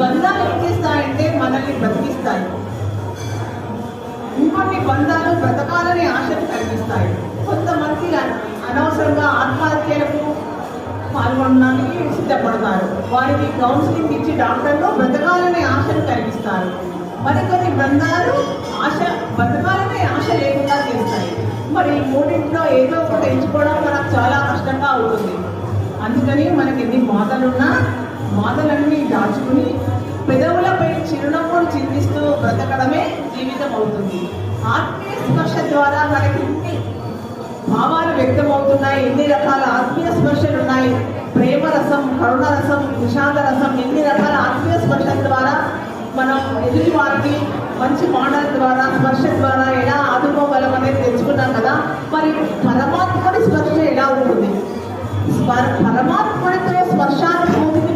బంధాలు ఏం చేస్తాయంటే మనల్ని బ్రతికిస్తాయి. ఇంకొన్ని బంధాలు బ్రతకాలనే ఆశను కలిగిస్తాయి. కొంతమంది అనవసరంగా ఆత్మహత్యలకు పాల్గొనడానికి సిద్ధపడతారు. వారికి కౌన్సిలింగ్ ఇచ్చి డాక్టర్లు బ్రతకాలనే ఆశను కలిగిస్తారు. మరికొన్ని బంధాలు బ్రతకాలనే ఆశ లేకుండా చేస్తాయి. మరి ఈ మూడింటిలో ఏదో ఒకటి ఎంచుకోవడం మనకు చాలా కష్టంగా అవుతుంది. అందుకని మనకి ఎన్ని బాధలున్నా బాధలన్నీ దాచుకుని పెదవులపై చిరునవ్వులు చిందిస్తూ బ్రతకడమే జీవితం అవుతుంది. ఆత్మీయ స్పర్శ ద్వారా మనకి ఇన్ని భావాలు వ్యక్తమవుతున్నాయి. ఎన్ని రకాల ఆత్మీయ స్పర్శలు ఉన్నాయి. ప్రేమ రసం, కరుణ రసం, విషాద రసం, ఎన్ని రకాల ఆత్మీయ స్పర్శల ద్వారా మనం ఎదుటి వారికి మంచి మాటల ద్వారా స్పర్శ ద్వారా ఎలా ఆదుకోగలం అనేది తెలుసుకున్నాం కదా. మరి పరమాత్ముడి స్పర్శ ఎలా ఉంటుంది? పరమాత్ముడితో స్పర్శానుభూతిని